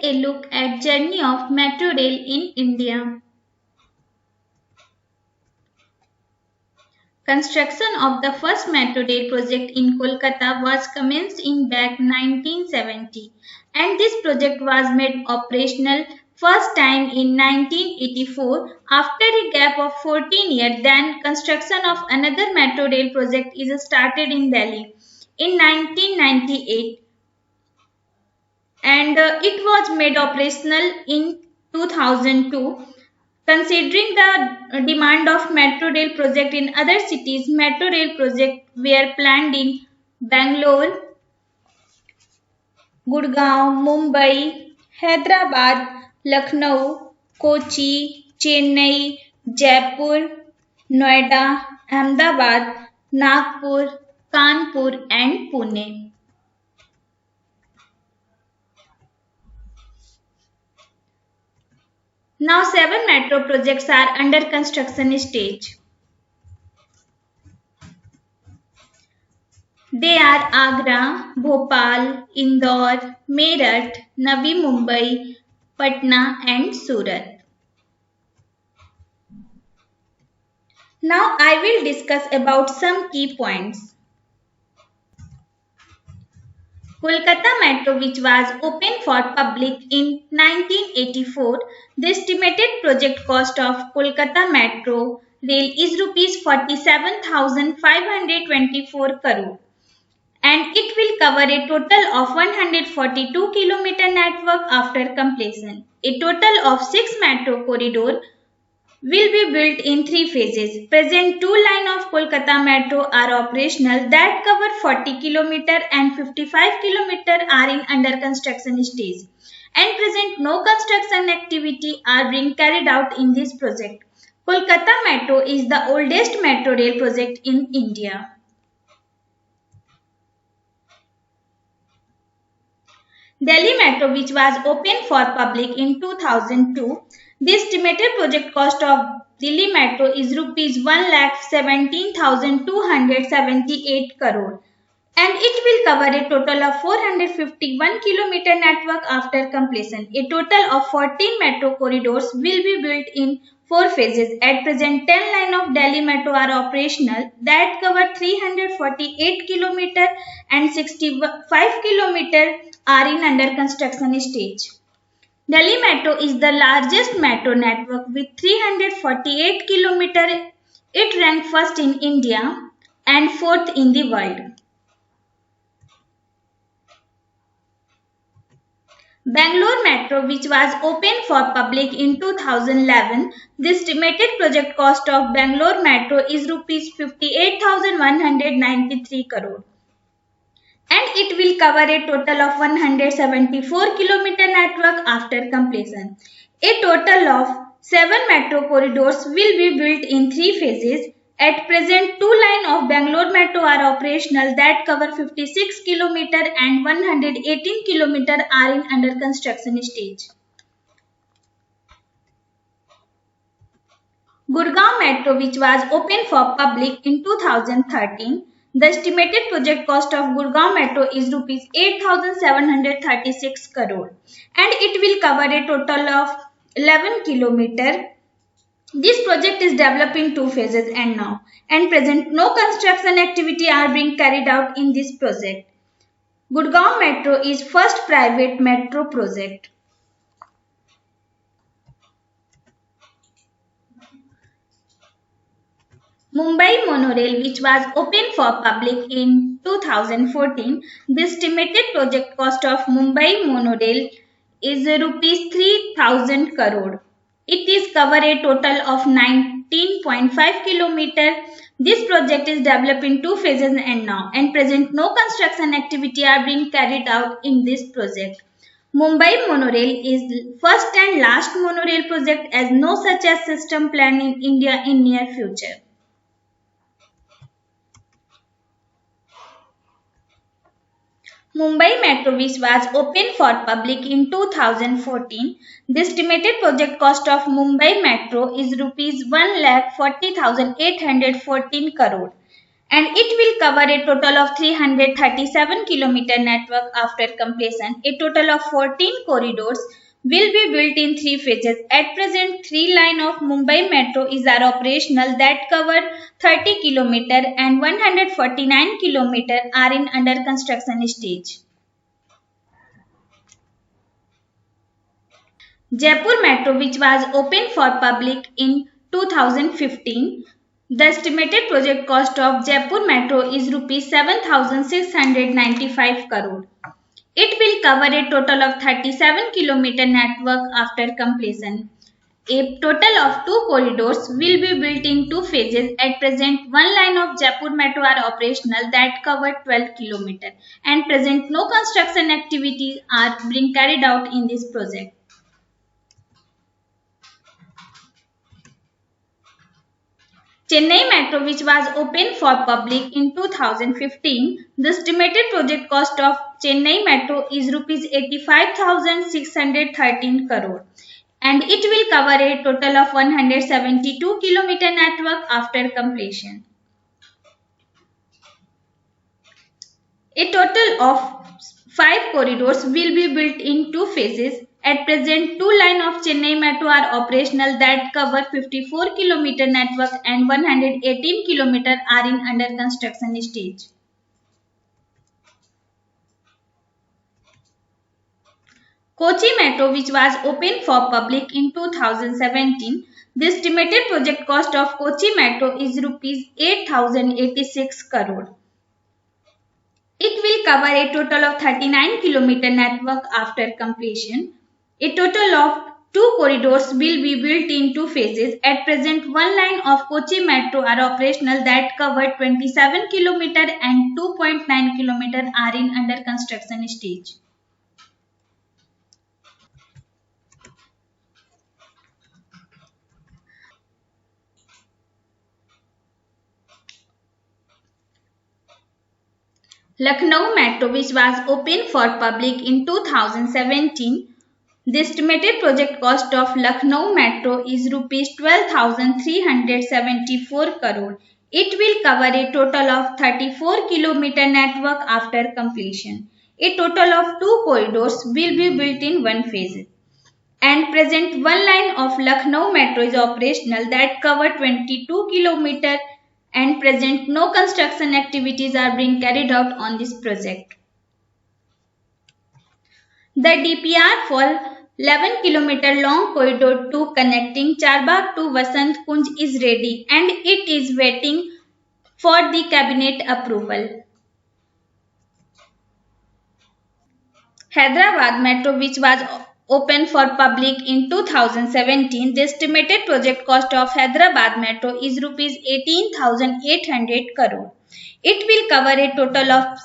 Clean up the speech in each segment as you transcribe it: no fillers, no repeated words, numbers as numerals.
a look at journey of metro rail in India. Construction of the first metro rail project in Kolkata was commenced in back 1970 and this project was made operational first time in 1984 after a gap of 14 years. Then construction of another metro rail project is started in Delhi in 1998 and it was made operational in 2002. Considering the demand of metro rail project in other cities, metro rail projects were planned in Bangalore, Gurgaon, Mumbai, Hyderabad, Lucknow, Kochi, Chennai, Jaipur, Noida, Ahmedabad, Nagpur, Kanpur and Pune. Now 7 metro projects are under construction stage. They are Agra, Bhopal, Indore, Meerut, Navi Mumbai, Patna and Surat. Now I will discuss about some key points. Kolkata Metro, which was opened for public in 1984, the estimated project cost of Kolkata Metro Rail is Rs 47,524 crore and it will cover a total of 142 km network after completion. A total of 6 metro corridors will be built in 3 phases. Present 2 lines of Kolkata Metro are operational that cover 40 km and 55 km are in under construction stage. And present no construction activity are being carried out in this project. Kolkata Metro is the oldest metro rail project in India. Delhi Metro, which was opened for public in 2002, the estimated project cost of Delhi Metro is Rs 1,17,278 crore and it will cover a total of 451 km network after completion. A total of 14 metro corridors will be built in 4 phases. At present, 10 lines of Delhi Metro are operational that cover 348 km and 65 km are in under construction stage. Delhi Metro is the largest metro network with 348 km. It ranked first in India and fourth in the world. Bangalore Metro, which was opened for public in 2011, the estimated project cost of Bangalore Metro is Rs 58,193 crore. And it will cover a total of 174 km network after completion. A total of 7 metro corridors will be built in 3 phases. At present, 2 lines of Bangalore Metro are operational that cover 56 km and 118 km are in under construction stage. Gurgaon Metro, which was opened for public in 2013, the estimated project cost of Gurgaon Metro is Rs 8,736 crore and it will cover a total of 11 km. This project is developed in 2 phases and present no construction activity are being carried out in this project. Gurgaon Metro is first private metro project. Mumbai Monorail, which was opened for public in 2014, the estimated project cost of Mumbai Monorail is Rs 3,000 crore. It is cover a total of 19.5 km. This project is developed in 2 phases and present no construction activity are being carried out in this project. Mumbai Monorail is first and last monorail project as no such as system planned in India in near future. Mumbai Metro, which was opened for public in 2014, the estimated project cost of Mumbai Metro is Rs 1,40,814 crore and it will cover a total of 337 km network after completion. A total of 14 corridors will be built in 3 phases. At present, 3 lines of Mumbai Metro are operational that cover 30 km and 149 km are in under construction stage. Jaipur Metro, which was opened for public in 2015, the estimated project cost of Jaipur Metro is Rs 7,695 crore. It will cover a total of 37 km network after completion. A total of 2 corridors will be built in 2 phases. At present, 1 line of Jaipur Metro are operational that cover 12 km, and present no construction activities are being carried out in this project. Chennai Metro, which was opened for public in 2015, the estimated project cost of Chennai Metro is Rs 85,613 crore, and it will cover a total of 172 km network after completion. A total of 5 corridors will be built in 2 phases. At present, 2 lines of Chennai Metro are operational that cover 54 km network and 118 km are in under construction stage. Kochi Metro, which was opened for public in 2017, the estimated project cost of Kochi Metro is Rs 8,086 crore. It will cover a total of 39 km network after completion. A total of 2 corridors will be built in 2 phases. At present, 1 line of Kochi Metro are operational that cover 27 km and 2.9 km are in under construction stage. Lucknow Metro, which was opened for public in 2017, the estimated project cost of Lucknow Metro is Rs 12,374 crore. It will cover a total of 34 km network after completion. A total of 2 corridors will be built in 1 phase. And present 1 line of Lucknow Metro is operational that cover 22 km, and present no construction activities are being carried out on this project. The DPR for 11 km long corridor 2 connecting Charbagh to Vasant Kunj is ready and it is waiting for the cabinet approval. Hyderabad Metro, which was opened for public in 2017, the estimated project cost of Hyderabad Metro is Rs 18,800 crore. It will cover a total of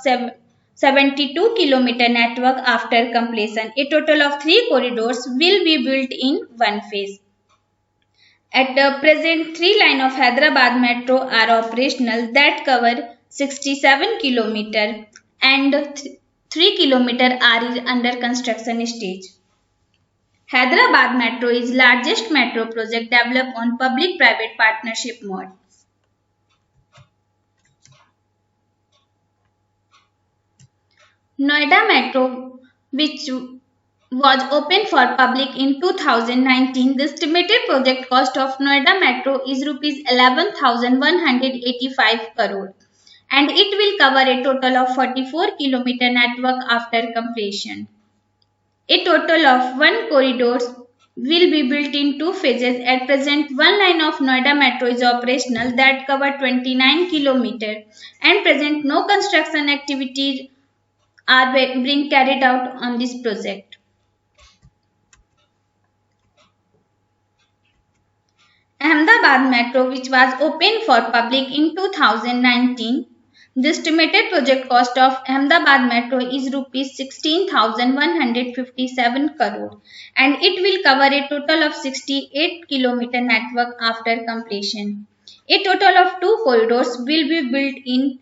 72 km network after completion. A total of 3 corridors will be built in 1 phase. At the present, 3 lines of Hyderabad Metro are operational that cover 67 km and 3 km are under construction stage. Hyderabad Metro is largest metro project developed on public-private partnership mode. Noida Metro, which was opened for public in 2019, the estimated project cost of Noida Metro is Rs 11,185 crore and it will cover a total of 44 km network after completion. A total of 1 corridor will be built in 2 phases. At present, 1 line of Noida Metro is operational that cover 29 km and present no construction activities are being carried out on this project. Ahmedabad Metro, which was opened for public in 2019, the estimated project cost of Ahmedabad Metro is Rs 16,157 crore and it will cover a total of 68 km network after completion. A total of 2 corridors will be built in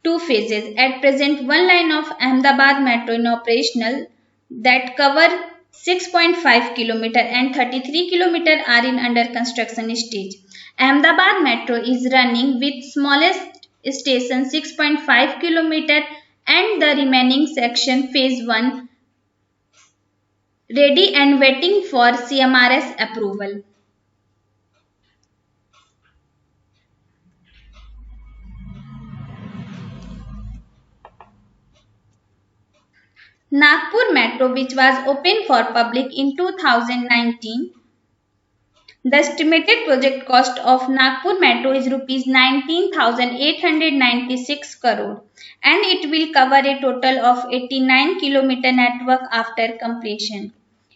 2 phases. At present, 1 line of Ahmedabad Metro is operational that cover 6.5 km and 33 km are in under construction stage. Ahmedabad Metro is running with smallest station 6.5 km and the remaining section phase 1 ready and waiting for CMRS approval. Nagpur Metro, which was opened for public in 2019. The estimated project cost of Nagpur Metro is rupees 19,896 crore and it will cover a total of 89 km network after completion.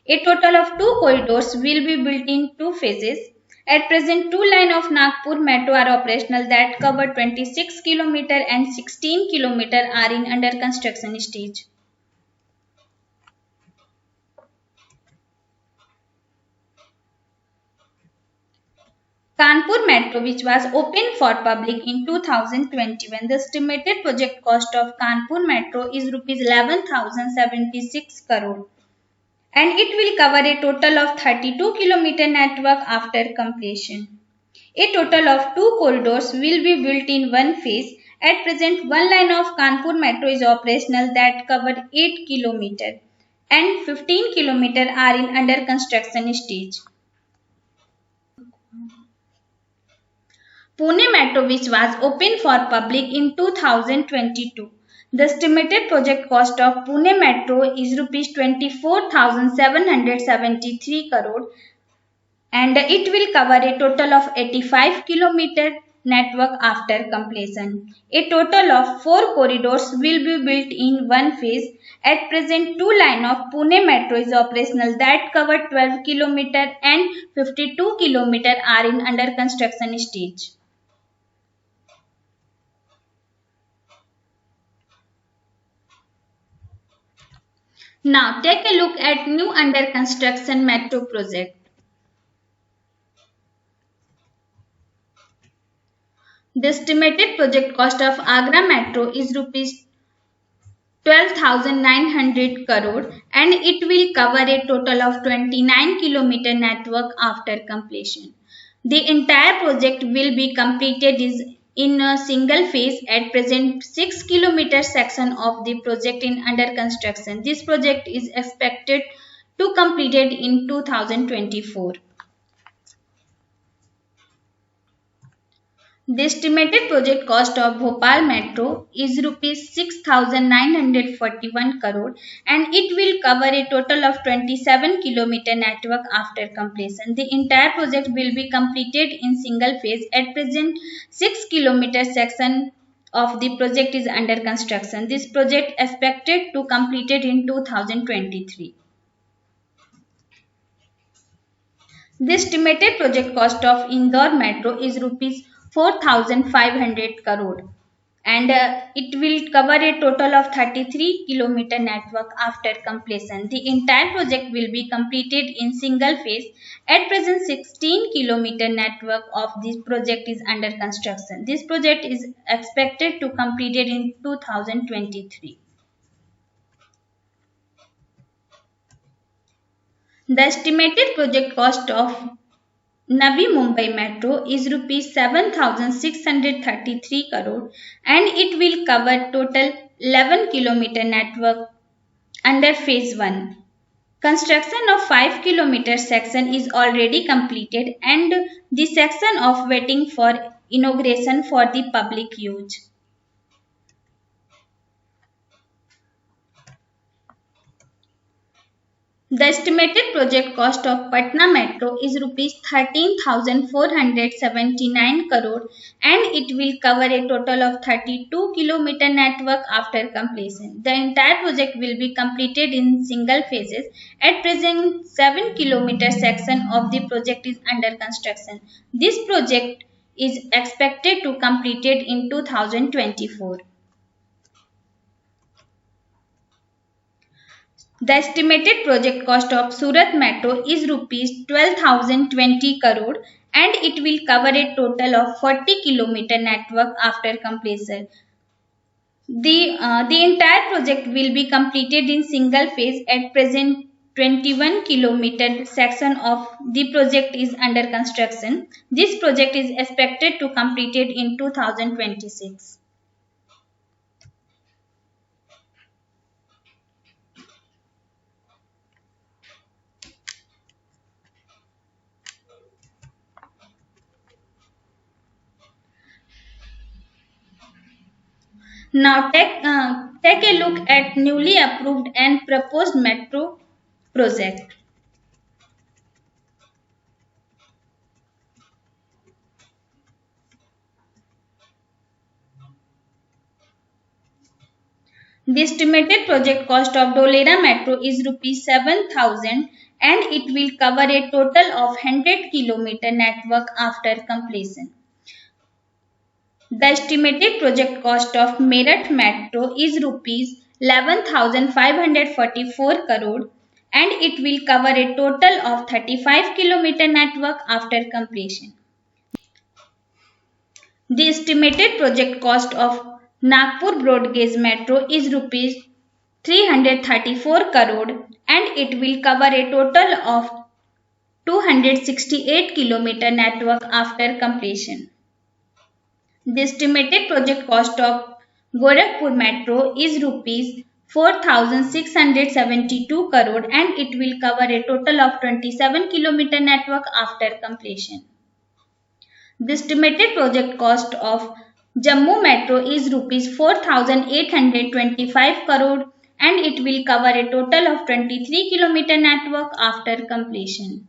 A total of 2 corridors will be built in 2 phases. At present, 2 lines of Nagpur Metro are operational that cover 26 km and 16 km are in under construction stage. Kanpur Metro, which was opened for public in 2021, the estimated project cost of Kanpur Metro is rupees 11,076 crore and it will cover a total of 32 km network after completion. A total of 2 corridors will be built in one phase. At present, one line of Kanpur Metro is operational that cover 8 km and 15 km are in under construction stage. Pune Metro, which was opened for public in 2022. The estimated project cost of Pune Metro is rupees 24,773 crore and it will cover a total of 85 km network after completion. A total of 4 corridors will be built in one phase. At present, 2 lines of Pune Metro is operational that cover 12 km and 52 km are in under construction stage. Now take a look at new under construction metro project. The estimated project cost of Agra Metro is rupees 12,900 crore and it will cover a total of 29 km network after completion. The entire project will be completed in a single phase. At present, 6 km section of the project in under construction. This project is expected to completed in 2024. The estimated project cost of Bhopal Metro is rupees 6,941 crore and it will cover a total of 27 km network after completion. The entire project will be completed in single phase. At present, 6 km section of the project is under construction. This project expected to completed in 2023. The estimated project cost of Indore Metro is rupees 4,500 crore and it will cover a total of 33 km network after completion. The entire project will be completed in single phase. At present, 16 km network of this project is under construction. This project is expected to completed in 2023. The estimated project cost of Navi Mumbai Metro is rupees 7,633 crore and it will cover total 11 km network under phase 1. Construction of 5 km section is already completed and the section of waiting for inauguration for the public use. The estimated project cost of Patna Metro is rupees 13,479 crore and it will cover a total of 32 km network after completion. The entire project will be completed in single phases. At present, 7 km section of the project is under construction. This project is expected to completed in 2024. The estimated project cost of Surat Metro is rupees 12,020 crore and it will cover a total of 40 km network after completion. The entire project will be completed in single phase. At present, 21 km section of the project is under construction. This project is expected to completed in 2026. Now take a look at newly approved and proposed metro project. The estimated project cost of Dholera Metro is rupees 7,000 and it will cover a total of 100 km network after completion. The estimated project cost of Meerut Metro is rupees 11,544 crore and it will cover a total of 35 km network after completion. The estimated project cost of Nagpur Broad Gauge Metro is rupees 334 crore and it will cover a total of 268 km network after completion. The estimated project cost of Gorakhpur Metro is rupees 4,672 crore and it will cover a total of 27 km network after completion. The estimated project cost of Jammu Metro is rupees 4,825 crore and it will cover a total of 23 km network after completion.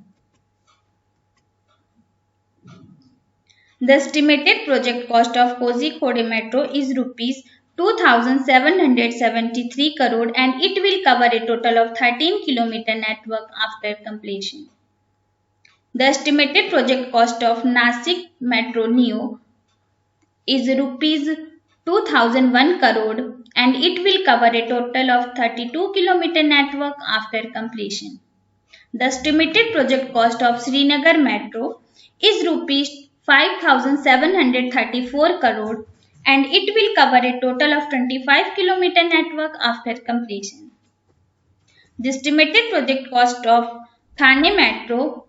The estimated project cost of Kozhikode Metro is rupees 2,773 crore and it will cover a total of 13 km network after completion. The estimated project cost of Nasik Metro Neo is rupees 2,001 crore and it will cover a total of 32 km network after completion. The estimated project cost of Srinagar Metro is rupees 5,734 crore and it will cover a total of 25 km network after completion. The estimated project cost of Thane Metro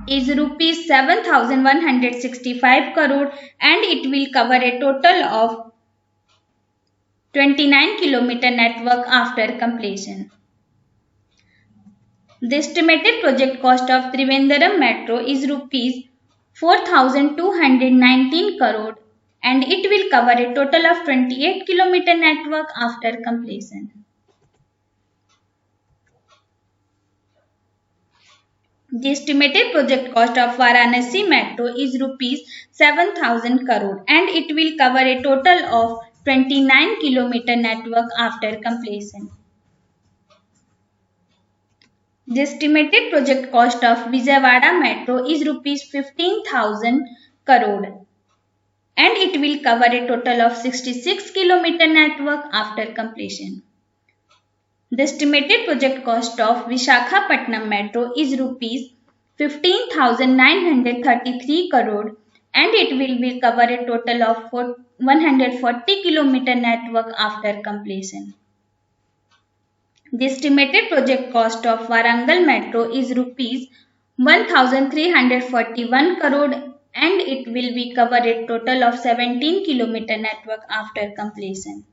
is rupees 7,165 crore and it will cover a total of 29 km network after completion. The estimated project cost of Trivandrum Metro is rupees 4,219 crore and it will cover a total of 28 km network after completion. The estimated project cost of Varanasi Metro is rupees 7,000 crore and it will cover a total of 29 km network after completion. The estimated project cost of Vijayawada Metro is rupees 15,000 crore and it will cover a total of 66 km network after completion. The estimated project cost of Visakhapatnam Metro is rupees 15,933 crore and it will cover a total of 140 km network after completion. The estimated project cost of Warangal Metro is rupees 1,341 crore and it will cover a total of 17 km network after completion.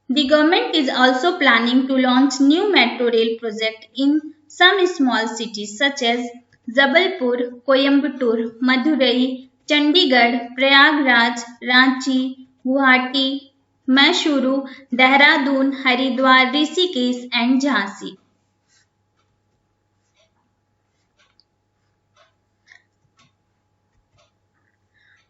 The government is also planning to launch new metro rail project in some small cities such as Jabalpur, Coimbatore, Madurai, Chandigarh, Prayagraj, Ranchi, Guwahati, Mysuru, Dehradun, Haridwar, Rishikesh and Jhansi.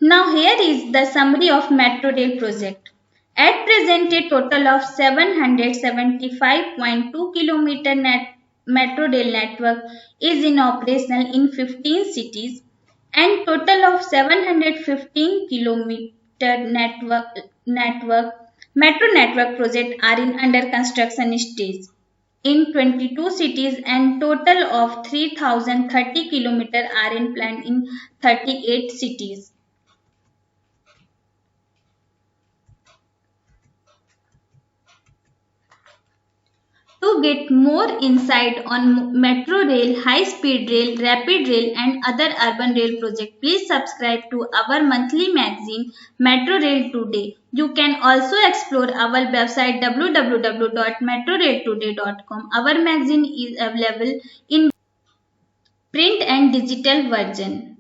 Now here is the summary of metro rail project. At present, a total of 775.2 km metro rail network is in operational in 15 cities and total of 715 km metro network projects are in under construction stage in 22 cities and total of 3,030 km are in planned in 38 cities. To get more insight on metro rail, high-speed rail, rapid rail and other urban rail projects, please subscribe to our monthly magazine Metro Rail Today. You can also explore our website www.metrorailtoday.com. Our magazine is available in print and digital version.